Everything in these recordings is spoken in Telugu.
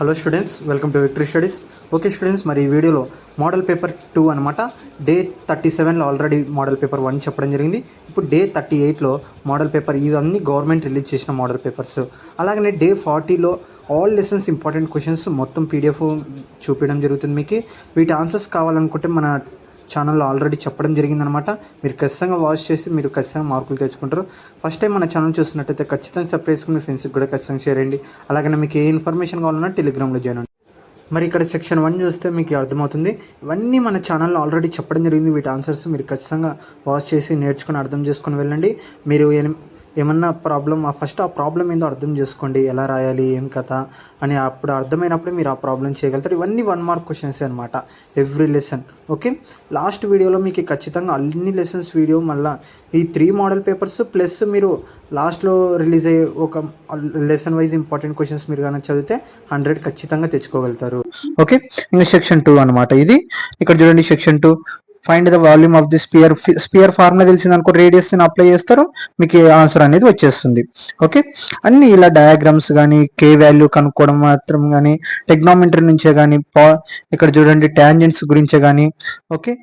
Hello students, welcome to Victory Studies. Okay students, మరి ఈ వీడియోలో మోడల్ పేపర్ 2 అనమాట. డే 37లో ఆల్రెడీ మోడల్ పేపర్ 1 చెప్పడం జరిగింది. ఇప్పుడు డే 38లో మోడల్ పేపర్, ఇవన్నీ గవర్నమెంట్ రిలీజ్ చేసిన మోడల్ పేపర్స్. అలాగనే డే 40లో ఆల్ లెసన్స్ ఇంపార్టెంట్ క్వశ్చన్స్ మొత్తం పీడిఎఫ్ చూపించడం జరుగుతుంది. మీకు వీటి ఆన్సర్స్ కావాలనుకుంటే మన ఛానల్లో ఆల్రెడీ చెప్పడం జరిగిందనమాట. మీరు ఖచ్చితంగా వాచ్ చేసి మీరు ఖచ్చితంగా మార్కులు తెచ్చుకుంటారు. ఫస్ట్ టైం మన ఛానల్ చూస్తున్నట్టయితే ఖచ్చితంగా సబ్స్క్రైబ్ చేసుకుని మీ ఫ్రెండ్స్కి కూడా ఖచ్చితంగా షేర్ చేయండి. అలాగే మీకు ఏ ఇన్ఫర్మేషన్ కావాలన్నా టెలిగ్రామ్లో జాయిన్ అవ్వండి. మరి ఇక్కడ సెక్షన్ 1 చూస్తే మీకు అర్థమవుతుంది. ఇవన్నీ మన ఛానల్లో ఆల్రెడీ చెప్పడం జరిగింది. వీటి ఆన్సర్స్ మీరు ఖచ్చితంగా వాచ్ చేసి నేర్చుకుని అర్థం చేసుకుని వెళ్ళండి. మీరు ఏమన్నా ప్రాబ్లం, ఫస్ట్ ఆ ప్రాబ్లం ఏందో అర్థం చేసుకోండి, ఎలా రాయాలి ఏం కథ అని. అప్పుడు అర్థమైనప్పుడు మీరు ఆ ప్రాబ్లం చేయగలుగుతారు. ఇవన్నీ 1 మార్క్ క్వశ్చన్స్ అనమాట, ఎవ్రీ లెసన్. ఓకే, లాస్ట్ వీడియోలో మీకు ఖచ్చితంగా అన్ని లెసన్స్ వీడియో, మళ్ళీ ఈ 3 మోడల్ పేపర్స్ ప్లస్ మీరు లాస్ట్లో రిలీజ్ అయ్యే ఒక లెసన్ వైజ్ ఇంపార్టెంట్ క్వశ్చన్స్ మీరు కానీ చదివితే 100 ఖచ్చితంగా తెచ్చుకోగలుగుతారు. ఓకే, ఇంకా సెక్షన్ 2 అనమాట ఇది. ఇక్కడ చూడండి, section 2 find the volume of the sphere. Sphere formula తెలిసింది అనుకో, రేడియస్ ని అప్లై చేస్తారు, మీకు ఆన్సర్ అనేది వచ్చేస్తుంది. ఓకే, అన్ని ఇలా డయాగ్రామ్స్ కానీ, కే వాల్యూ కనుక్కోవడం మాత్రం కానీ, టెక్నామెట్రీ నుంచే కానీ, ఇక్కడ చూడండి టాంజెంట్స్ గురించే కానీ, ఓకే,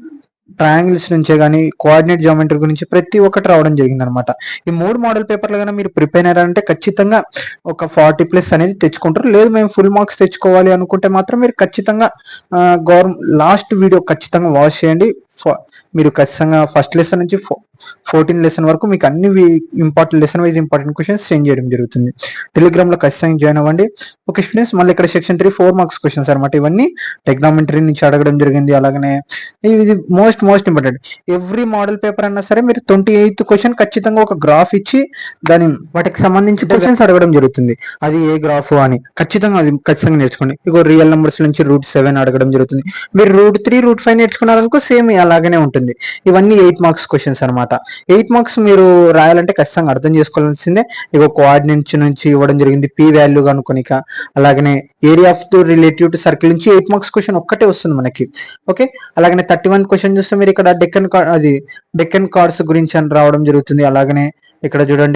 ట్రయాంగిల్స్ నుంచే కానీ, కోఆర్డినేట్ జామెట్రీ గురించి ప్రతి ఒక్కటి రావడం జరిగింది అనమాట. ఈ 3 మోడల్ పేపర్లు కానీ మీరు ప్రిపేర్ అయ్యారంటే ఖచ్చితంగా ఒక 40+ అనేది తెచ్చుకుంటారు. లేదు మేము ఫుల్ మార్క్స్ తెచ్చుకోవాలి అనుకుంటే మాత్రం మీరు ఖచ్చితంగా లాస్ట్ వీడియో ఖచ్చితంగా వాచ్ చేయండి. మీరు ఖచ్చితంగా ఫస్ట్ లెసన్ నుంచి 14 లెసన్ వరకు మీకు అన్ని important lesson wise important questions send చేయడం జరుగుతుంది. టెలిగ్రామ్లో ఖచ్చితంగా జాయిన్ అవ్వండి. ఓకే స్టూడెంట్స్, మళ్ళీ ఇక్కడ సెక్షన్ 3 4 మార్క్స్ క్వశ్చన్స్ అనమాట. ఇవన్నీ టెక్నామెట్రీ నుంచి అడగడం జరిగింది. అలాగనే ఇది most important. Every model paper అన్నా సరే మీరు 28th క్వశ్చన్ ఖచ్చితంగా ఒక గ్రాఫ్ ఇచ్చి వాటికి సంబంధించి క్వశ్చన్స్ అడగడం జరుగుతుంది. అది ఏ గ్రాఫ్ అని అది ఖచ్చితంగా నేర్చుకోండి. ఇగో రియల్ నెంబర్స్ నుంచి √7 అడగడం జరుగుతుంది. మీరు √3 √5 నేర్చుకున్నారనుకో సేమ్ అలాగనే ఉంటుంది. ఇవన్నీ 8 మార్క్స్ క్వశ్చన్స్ అనమాట. 8 మార్క్స్ మీరు రాయాలంటే ఖచ్చితంగా అర్థం చేసుకోవాల్సిందే. ఇగో కోఆర్డినేట్స్ నుంచి ఇవ్వడం జరిగింది, పి వాల్యూ కనుక్కొనిక. అలాగనే area of the relative to circle నుంచి 8 మార్క్స్ క్వశ్చన్ ఒక్కటే వస్తుంది మనకి. ఓకే, అలాగనే 31 క్వశ్చన్ చూస్తే మీరు ఇక్కడ డెక్కన్ కార్డ్స్ గురించి అని రావడం జరుగుతుంది. అలాగనే ఇక్కడ చూడండి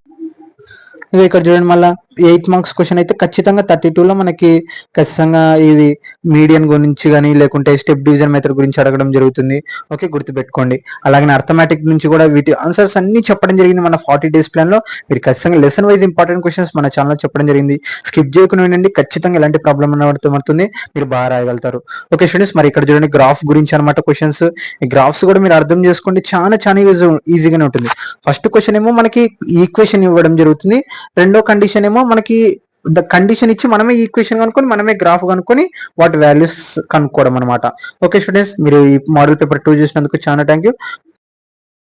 మళ్ళీ 8 మార్క్స్ క్వశ్చన్ అయితే ఖచ్చితంగా 32లో మనకి ఖచ్చితంగా ఇది మీడియన్ గురించి కానీ, లేకుంటే స్టెప్ డివిజన్ మెథడ్ గురించి అడగడం జరుగుతుంది. ఓకే, గుర్తుపెట్టుకోండి. అలాగే అర్థమెటిక్ నుంచి కూడా వీటి ఆన్సర్స్ అన్ని చెప్పడం జరిగింది మన 40 డేస్ ప్లాన్ లో. మీరు ఖచ్చితంగా లెసన్ వైజ్ ఇంపార్టెంట్ క్వశ్చన్స్ మన ఛానల్లో చెప్పడం జరిగింది. స్కిప్ చేయకుండా వినండి, ఖచ్చితంగా ఎలాంటి ప్రాబ్లం అర్థమవుతుంది, మీరు బాగా రాయగలుగుతారు. ఓకే స్టూడెంట్స్, మరి ఇక్కడ చూడండి గ్రాఫ్ గురించి అనమాట క్వశ్చన్స్. ఈ గ్రాఫ్స్ కూడా మీరు అర్థం చేసుకోండి, చాలా ఈజీగానే ఉంటుంది. ఫస్ట్ క్వశ్చన్ ఏమో మనకి ఈక్వేషన్ ఇవ్వడం జరుగుతుంది. రెండో కండిషన్ ఏమో మనకి కండిషన్ ఇచ్చి మనమే ఈక్వేషన్ కనుక్కొని, మనమే గ్రాఫ్ కనుక్కొని వాటి వాల్యూస్ కనుక్కోవడం అనమాట. ఓకే స్టూడెంట్స్, మీరు ఈ మోడల్ పేపర్ 2 చూసినందుకు చాలా థ్యాంక్ యూ.